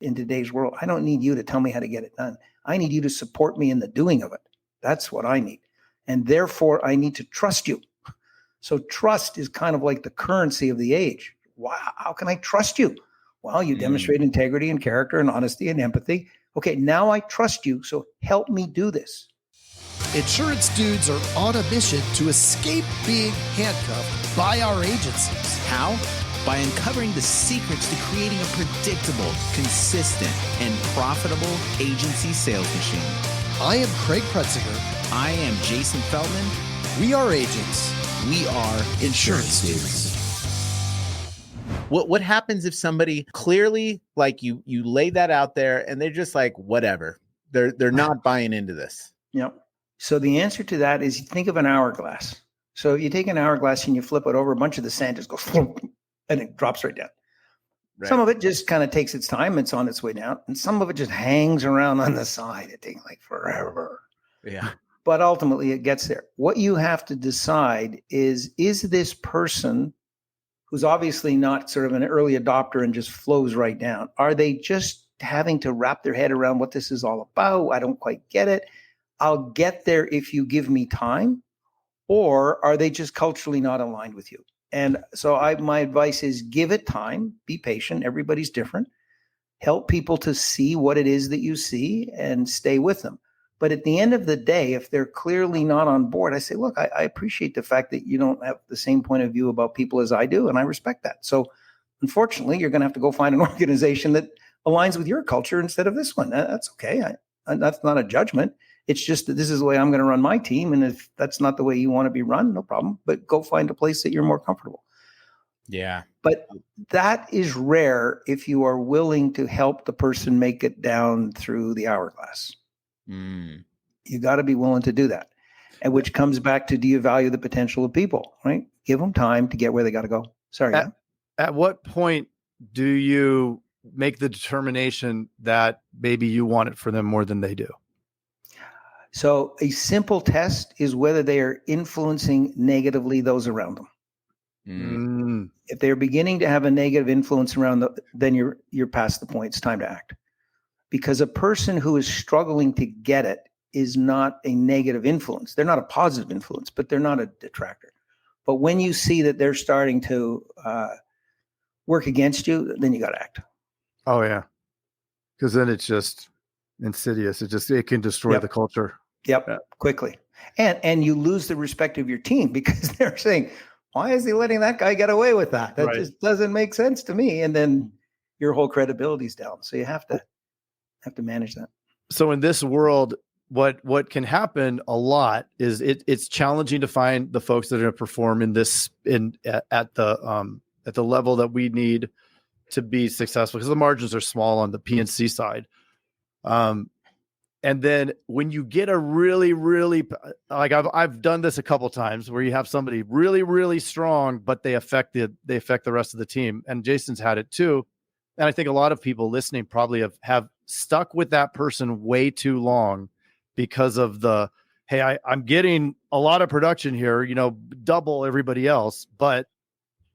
in today's world. I don't need you to tell me how to get it done. I need you to support me in the doing of it. That's what I need. And therefore, I need to trust you. So trust is kind of like the currency of the age. Wow, how can I trust you? Well, you demonstrate integrity and character and honesty and empathy. Okay, now I trust you, so help me do this. Insurance dudes are on a mission to escape being handcuffed by our agencies. How? By uncovering the secrets to creating a predictable, consistent, and profitable agency sales machine. I am Craig Pretzinger. I am Jason Feldman. We are agents. We are insurance dudes. What happens if somebody clearly, like you lay that out there and they're just like, whatever, they're not buying into this? Yep. So the answer to that is, you think of an hourglass. So you take an hourglass and you flip it over, a bunch of the sand just goes and it drops right down. Right. Some of it just kind of takes its time. It's on its way down. And some of it just hangs around on the side. It takes like forever. Yeah. But ultimately it gets there. What you have to decide is this person who's obviously not sort of an early adopter and just flows right down, are they just having to wrap their head around what this is all about? I don't quite get it. I'll get there if you give me time. Or are they just culturally not aligned with you? And so my advice is, give it time, be patient. Everybody's different. Help people to see what it is that you see and stay with them. But at the end of the day, if they're clearly not on board, I say, look, I appreciate the fact that you don't have the same point of view about people as I do, and I respect that. So unfortunately, you're going to have to go find an organization that aligns with your culture instead of this one. That's okay. That's not a judgment. It's just that this is the way I'm going to run my team. And if that's not the way you want to be run, no problem. But go find a place that you're more comfortable. Yeah. But that is rare if you are willing to help the person make it down through the hourglass. You got to be willing to do that. And which comes back to, do you value the potential of people, right? Give them time to get where they got to go. Sorry. At what point do you make the determination that maybe you want it for them more than they do? So a simple test is whether they are influencing negatively those around them. If they're beginning to have a negative influence around them, then you're past the point. It's time to act. Because a person who is struggling to get it is not a negative influence. They're not a positive influence, but they're not a detractor. But when you see that they're starting to work against you, then you got to act. Oh yeah, because then it's just insidious. It can destroy the culture. Yep, quickly. And you lose the respect of your team because they're saying, why is he letting that guy get away with that? That just doesn't make sense to me. And then your whole credibility's down. So you have to manage that. So in this world, what can happen a lot is it's challenging to find the folks that are going to perform at the level that we need to be successful, because the margins are small on the P&C side. And then when you get a really, really, like I've done this a couple times where you have somebody really, really strong, but they affect the rest of the team. And Jason's had it too. And I think a lot of people listening probably have stuck with that person way too long because of hey, I'm getting a lot of production here, double everybody else. But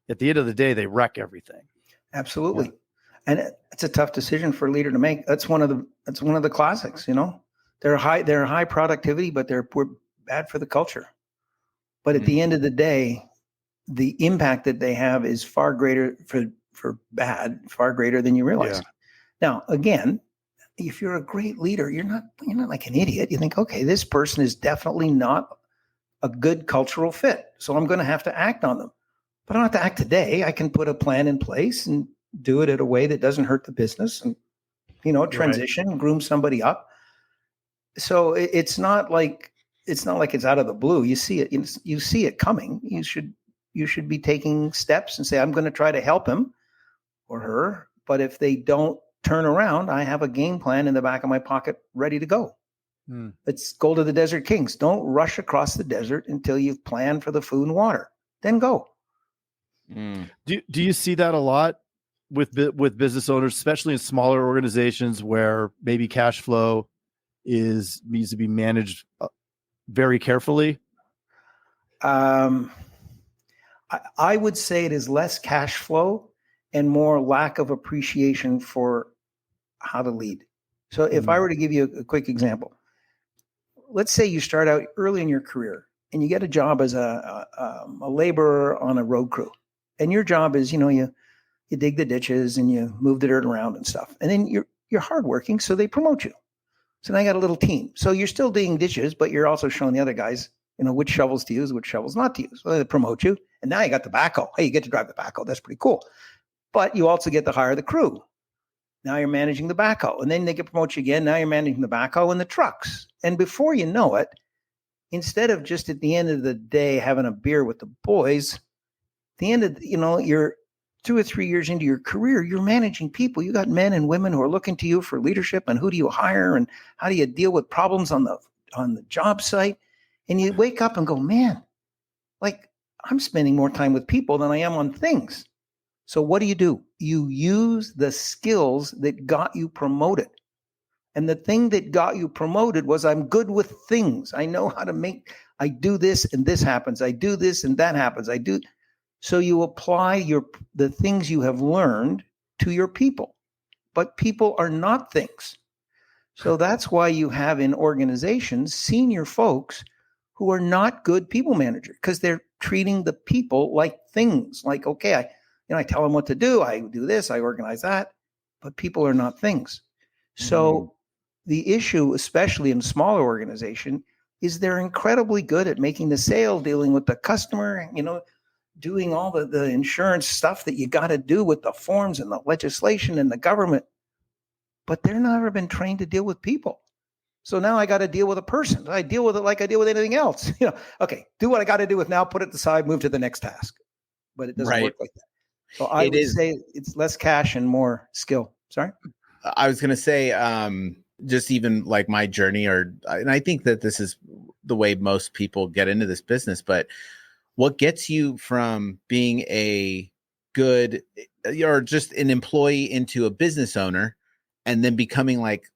at the end of the day, they wreck everything. Absolutely. Yeah. And it's a tough decision for a leader to make. That's one of the classics, They're high productivity, but we're bad for the culture. But at the end of the day, the impact that they have is far greater far greater than you realize. Yeah. Now, again, if you're a great leader, you're not like an idiot. You think, okay, this person is definitely not a good cultural fit, so I'm going to have to act on them. But I don't have to act today. I can put a plan in place and do it in a way that doesn't hurt the business and, transition, groom somebody up. So it's not like it's out of the blue. You see it, you see it coming. You should be taking steps and say, I'm going to try to help him or her. But if they don't turn around, I have a game plan in the back of my pocket ready to go. It's go to the Desert Kings. Don't rush across the desert until you've planned for the food and water. Then go. Do you see that a lot with business owners, especially in smaller organizations where maybe cash flow needs to be managed very carefully? I would say it is less cash flow and more lack of appreciation for how to lead. So if I were to give you a quick example, let's say you start out early in your career and you get a job as a laborer on a road crew. And your job is, you dig the ditches and you move the dirt around and stuff. And then you're hardworking, so they promote you. So now you got a little team. So you're still digging ditches, but you're also showing the other guys, which shovels to use, which shovels not to use. So they promote you. And now you got the backhoe. Hey, you get to drive the backhoe. That's pretty cool. But you also get to hire the crew. Now you're managing the backhoe. And then they get promote you again. Now you're managing the backhoe and the trucks. And before you know it, instead of just at the end of the day having a beer with the boys, the end of, you're 2 or 3 years into your career, you're managing people. You got men and women who are looking to you for leadership, and who do you hire and how do you deal with problems on the job site? And you wake up and go, man, like I'm spending more time with people than I am on things. So what do? You use the skills that got you promoted. And the thing that got you promoted was I'm good with things. I know how to I do this and this happens. I do this and that happens. So you apply the things you have learned to your people, but people are not things. So that's why you have in organizations senior folks who are not good people managers, because they're treating the people like things. Like, okay, I tell them what to do. I do this, I organize that, but people are not things. So the issue, especially in a smaller organization, is they're incredibly good at making the sale, dealing with the customer, doing all the insurance stuff that you got to do with the forms and the legislation and the government, but they're never been trained to deal with people. So now I got to deal with a person. I deal with it like I deal with anything else. Okay, do what I got to do with now, put it aside, move to the next task. But it doesn't work like that. So I would say it's less cash and more skill. Sorry? I was going to say, just even like my journey, and I think that this is the way most people get into this business, but what gets you from being a good or just an employee into a business owner and then becoming like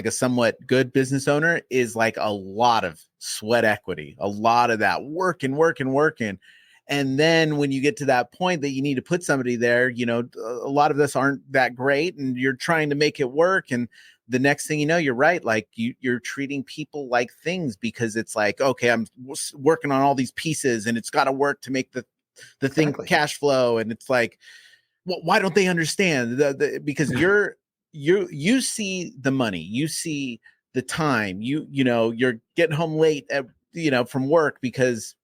a somewhat good business owner is like a lot of sweat equity, a lot of that working. And then when you get to that point that you need to put somebody there, a lot of us aren't that great and you're trying to make it work. And the next thing you know, you're right. Like you're treating people like things, because it's like, okay, I'm working on all these pieces and it's got to work to make the thing cash flow. And it's like, well, why don't they understand? Because you see the money, you see the time, you're getting home late from work because,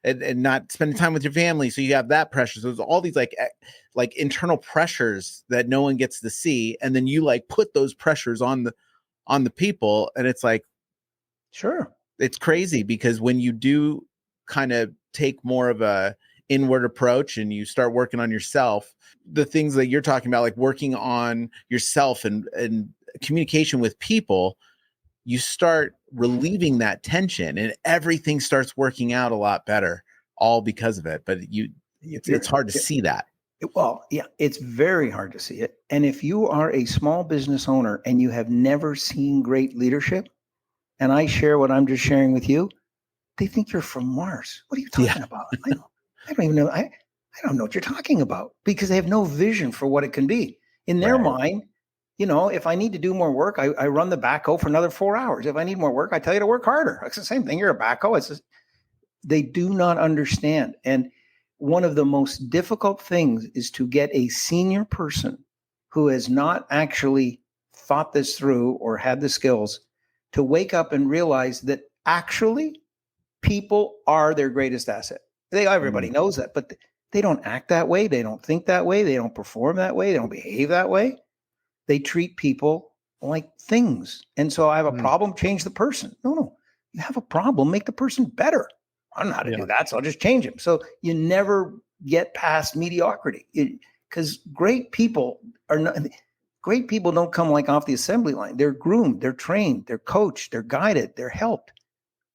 and not spending time with your family. So you have that pressure. So there's all these like internal pressures that no one gets to see. And then you like put those pressures on the people. And it's like, sure, it's crazy, because when you do kind of take more of a inward approach and you start working on yourself, the things that you're talking about, like working on yourself and communication with people, you start relieving that tension and everything starts working out a lot better, all because of it. But it's hard to see that. Well, yeah, it's very hard to see it. And if you are a small business owner and you have never seen great leadership, and I share what I'm just sharing with you, they think you're from Mars. What are you talking about? I don't even know. I don't know what you're talking about, because they have no vision for what it can be. In their mind, if I need to do more work, I run the backhoe for another 4 hours. If I need more work, I tell you to work harder. It's the same thing. You're a backhoe. They do not understand. And one of the most difficult things is to get a senior person who has not actually thought this through or had the skills to wake up and realize that actually people are their greatest asset. Everybody knows that, but they don't act that way. They don't think that way. They don't perform that way. They don't behave that way. They treat people like things. And so I have a problem, change the person. No, you have a problem, make the person better. I don't know how to do that, so I'll just change him. So you never get past mediocrity, because great people don't come like off the assembly line. They're groomed, they're trained, they're coached, they're guided, they're helped.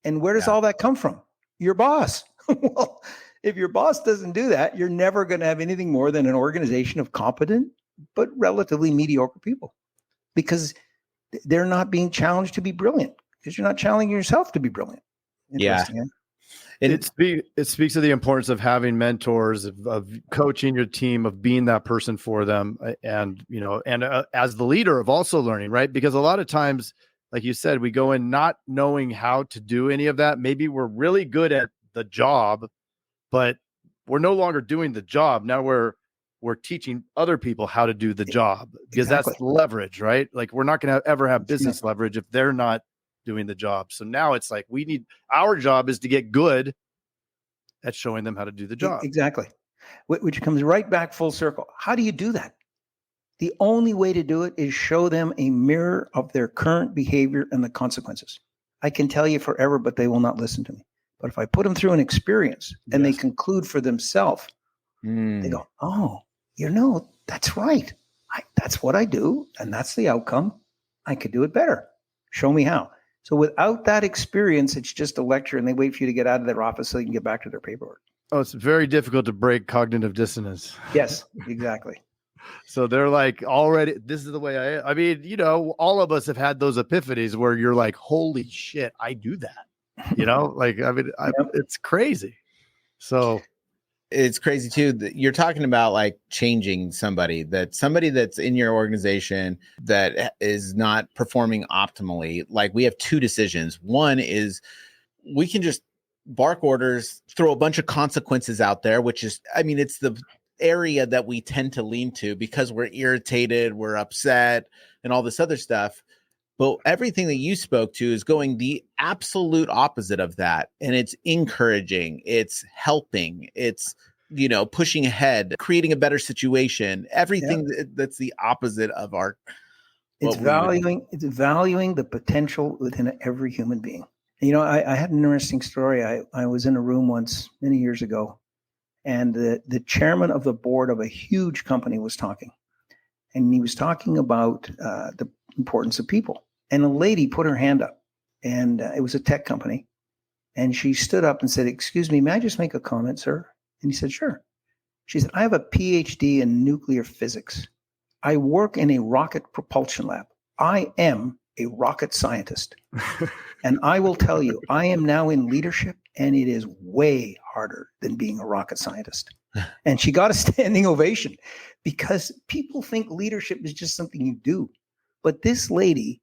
And where does all that come from? Your boss. Well, if your boss doesn't do that, you're never going to have anything more than an organization of competent but relatively mediocre people, because they're not being challenged to be brilliant, because you're not challenging yourself to be brilliant. Yeah. And It speaks to the importance of having mentors, of coaching your team, of being that person for them, and as the leader of also learning, right? Because a lot of times, like you said, we go in not knowing how to do any of that. Maybe we're really good at the job, but we're no longer doing the job. Now we're teaching other people how to do the job, because Exactly. that's leverage, right? Like, we're not going to ever have business leverage if they're not doing the job. So now it's like, our job is to get good at showing them how to do the job. Exactly. Which comes right back full circle. How do you do that? The only way to do it is show them a mirror of their current behavior and the consequences. I can tell you forever, but they will not listen to me. But if I put them through an experience and they conclude for themselves, they go, oh, that's right. That's what I do. And that's the outcome. I could do it better. Show me how. So without that experience, it's just a lecture, and they wait for you to get out of their office so they can get back to their paperwork. Oh, it's very difficult to break cognitive dissonance. Yes, exactly. So they're like, already, this is the way I mean, all of us have had those epiphanies where you're like, holy shit, I do that. It's crazy. So it's crazy too that you're talking about, like, changing somebody that's in your organization that is not performing optimally. Like, we have two decisions. One is we can just bark orders, throw a bunch of consequences out there, which is, it's the area that we tend to lean to because we're irritated, we're upset, and all this other stuff. But everything that you spoke to is going the absolute opposite of that. And it's encouraging, it's helping, it's, pushing ahead, creating a better situation, everything that's the opposite of our. It's valuing the potential within every human being. I had an interesting story. I was in a room once many years ago, and the chairman of the board of a huge company was talking. And he was talking about the importance of people. And a lady put her hand up, and it was a tech company. And she stood up and said, "Excuse me, may I just make a comment, sir?" And he said, "Sure." She said, "I have a PhD in nuclear physics. I work in a rocket propulsion lab. I am a rocket scientist. And I will tell you, I am now in leadership, and it is way harder than being a rocket scientist." And she got a standing ovation, because people think leadership is just something you do. But this lady,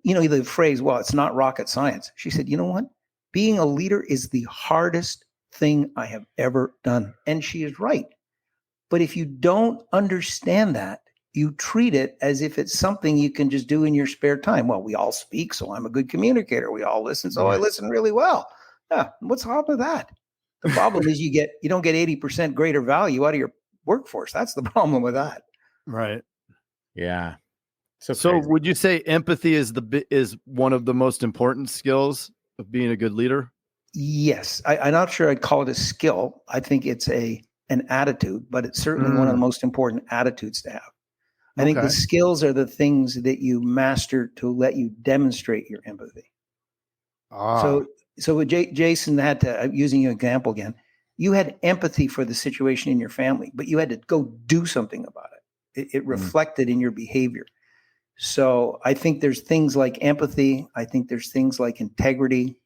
the phrase, well, it's not rocket science. She said, you know what? Being a leader is the hardest thing I have ever done. And she is right. But if you don't understand that, you treat it as if it's something you can just do in your spare time. Well, we all speak, so I'm a good communicator. We all listen, so I listen really well. Yeah, what's wrong with that? The problem is you don't get 80% greater value out of your workforce. That's the problem with that. Right. Yeah. So would you say empathy is one of the most important skills of being a good leader? Yes. I'm not sure I'd call it a skill. I think it's an attitude, but it's certainly one of the most important attitudes to have. I think the skills are the things that you master to let you demonstrate your empathy. So with Jason had to, using your example again, you had empathy for the situation in your family, but you had to go do something about it. It reflected in your behavior. So I think there's things like empathy. I think there's things like integrity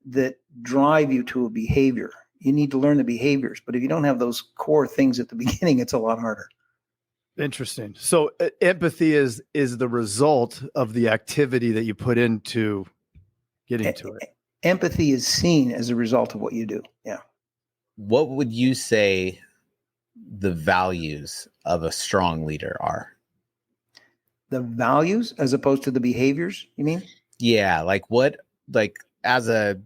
that drive you to a behavior. You need to learn the behaviors, but if you don't have those core things at the beginning, it's a lot harder. Interesting. So empathy is the result of the activity that you put into getting to it. Empathy is seen as a result of what you do. Yeah. What would you say the values of a strong leader are? The values as opposed to the behaviors, you mean? Yeah. As a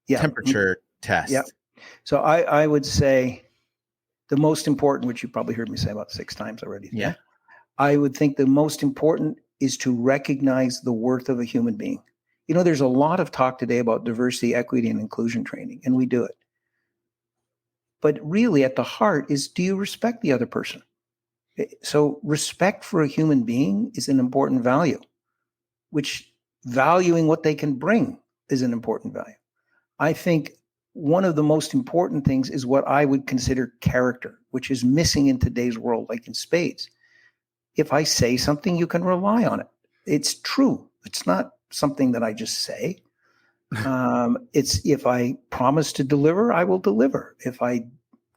temperature test. Yeah. So I would say the most important, which you probably heard me say about 6 times already. Yeah. I would think the most important is to recognize the worth of a human being. There's a lot of talk today about diversity, equity, and inclusion training, and we do it. But really at the heart is, do you respect the other person? So respect for a human being is an important value, which valuing what they can bring is an important value. I think one of the most important things is what I would consider character, which is missing in today's world, like in spades. If I say something, you can rely on it. It's true. It's not something that I just say. It's if I promise to deliver, I will deliver. If I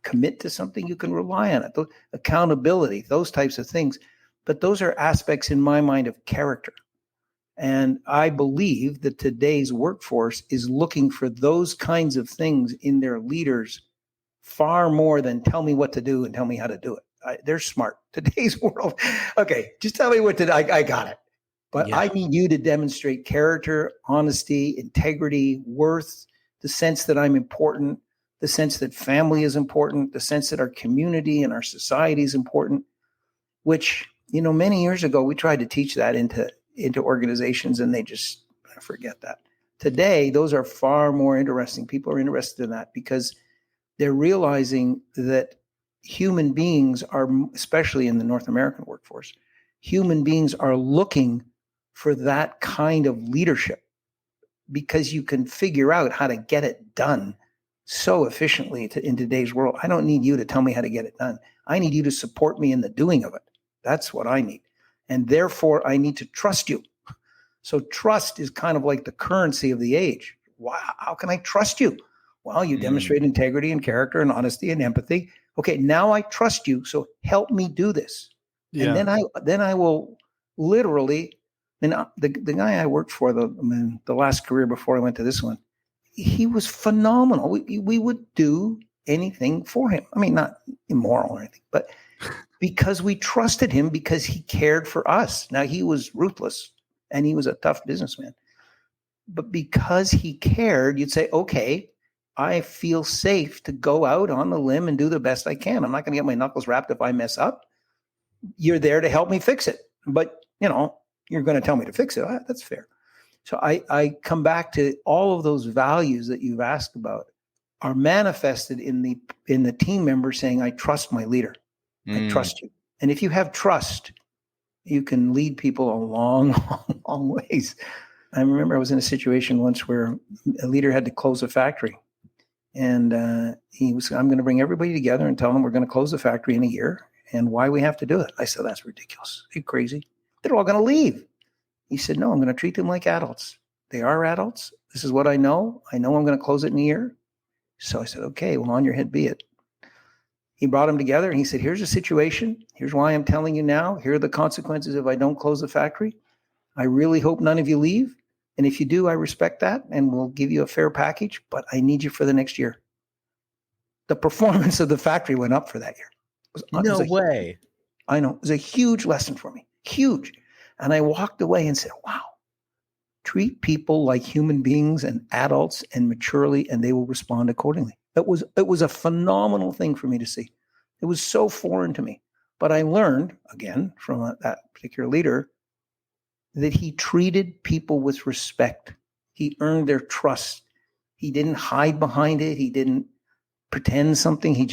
commit to something, you can rely on it. Accountability, those types of things. But those are aspects in my mind of character. And I believe that today's workforce is looking for those kinds of things in their leaders far more than tell me what to do and tell me how to do it. They're smart. Today's world, okay, just tell me what to do. I got it. But Yeah. I need you to demonstrate character, honesty, integrity, worth, the sense that I'm important, the sense that family is important, the sense that our community and our society is important, which, many years ago, we tried to teach that into organizations and they just forget that. Today, those are far more interesting. People are interested in that because they're realizing that human beings are, especially in the North American workforce, human beings are looking for that kind of leadership because you can figure out how to get it done so efficiently in today's world. I don't need you to tell me how to get it done. I need you to support me in the doing of it. That's what I need. And therefore, I need to trust you. So trust is kind of like the currency of the age. Wow, how can I trust you? Well, you demonstrate integrity and character and honesty and empathy. Okay, now I trust you. So help me do this. Yeah. And then I will literally. And the guy I worked for the last career before I went to this one, he was phenomenal. We would do anything for him. I mean, not immoral or anything, but because we trusted him because he cared for us. Now, he was ruthless and he was a tough businessman. But because he cared, you'd say, okay, I feel safe to go out on the limb and do the best I can. I'm not going to get my knuckles wrapped if I mess up. You're there to help me fix it. But, you're going to tell me to fix it. That's fair. So I come back to all of those values that you've asked about are manifested in the team member saying, I trust my leader. I trust you. And if you have trust, you can lead people a long, long, long ways. I remember I was in a situation once where a leader had to close a factory. And I'm going to bring everybody together and tell them we're going to close the factory in a year and why we have to do it. I said, that's ridiculous. Are you crazy? They're all going to leave. He said, no, I'm going to treat them like adults. They are adults. This is what I know. I know I'm going to close it in a year. So I said, okay, well, on your head be it. He brought them together and he said, here's the situation. Here's why I'm telling you now. Here are the consequences if I don't close the factory. I really hope none of you leave. And if you do, I respect that and we'll give you a fair package, but I need you for the next year. The performance of the factory went up for that year. No way. I know. It was a huge lesson for me. Huge. And I walked away and said, wow, treat people like human beings and adults and maturely, and they will respond accordingly. It was a phenomenal thing for me to see. It was so foreign to me. But I learned, again, from that particular leader, that he treated people with respect. He earned their trust. He didn't hide behind it. He didn't pretend something. He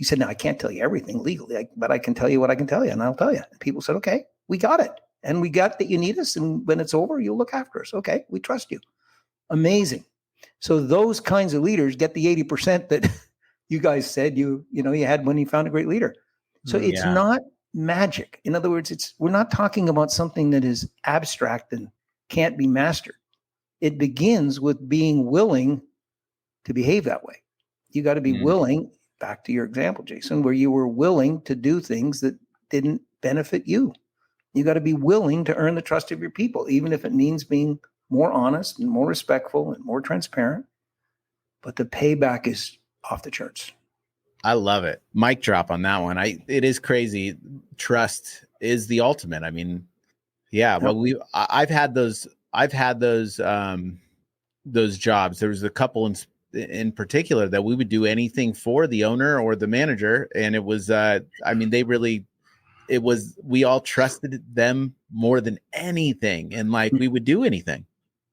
said, no, I can't tell you everything legally, but I can tell you what I can tell you, and I'll tell you. And people said, okay, we got it. And we got that you need us. And when it's over, you'll look after us. Okay, we trust you. Amazing. So those kinds of leaders get the 80% that you guys said you had when you found a great leader. So it's not magic. In other words, we're not talking about something that is abstract and can't be mastered. It begins with being willing to behave that way. You got to be willing, back to your example, Jason, where you were willing to do things that didn't benefit you. You got to be willing to earn the trust of your people, even if it means being more honest and more respectful and more transparent. But the payback is off the charts. I love it. Mic drop on that one. It is crazy. Trust is the ultimate. I mean, yeah. Well, I've had those jobs. There was a couple in particular that we would do anything for the owner or the manager, and it was. We all trusted them more than anything, and we would do anything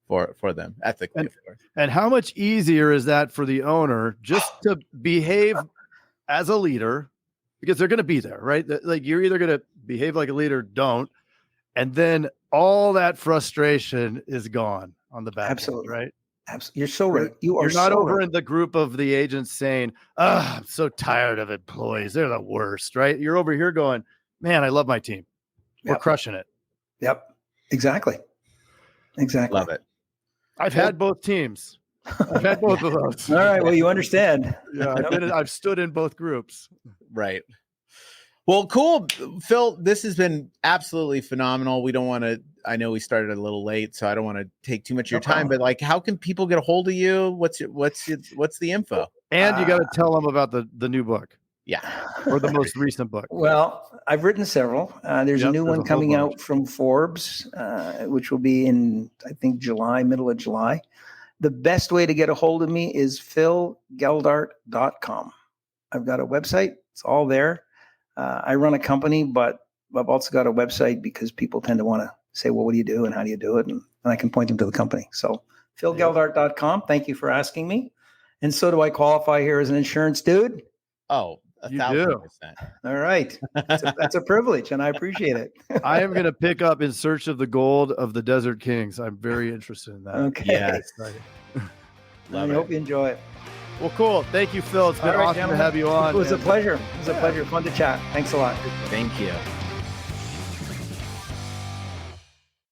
for them ethically, of course. And how much easier is that for the owner just to behave as a leader, because they're going to be there, right? Like, you're either going to behave like a leader or don't, and then all that frustration is gone on the back. Absolutely. End, right? Absolutely. You're so right. You're not so over right. in the group of the agents saying, I'm so tired of employees. They're the worst, right? You're over here going, man, I love my team. We're crushing it. Yep. Exactly. Love it. I've had both teams. I've had both of those. All right. Well, you understand. Yeah, I've stood in both groups. Right. Well, cool. Phil, this has been absolutely phenomenal. We don't want to, I know we started a little late, so I don't want to take too much of your time, but like, how can people get a hold of you? What's the info? And you got to tell them about the new book. Yeah. Or the most recent book. Well, I've written several. There's a new one coming out from Forbes, which will be in, I think, middle of July. The best way to get a hold of me is philgeldart.com. I've got a website. It's all there. I run a company, but I've also got a website because people tend to want to say, well, what do you do and how do you do it? And I can point them to the company. So philgeldart.com. Thank you for asking me. And so do I qualify here as an insurance dude? Oh, 1,000%. All right. That's a privilege, and I appreciate it. I am going to pick up In Search of the Gold of the Desert Kings. I'm very interested in that. Okay. Yes. I hope you enjoy it. Well, cool. Thank you, Phil. It's been awesome to have you on. It was a pleasure. It was a pleasure. Fun to chat. Thanks a lot. Thank you.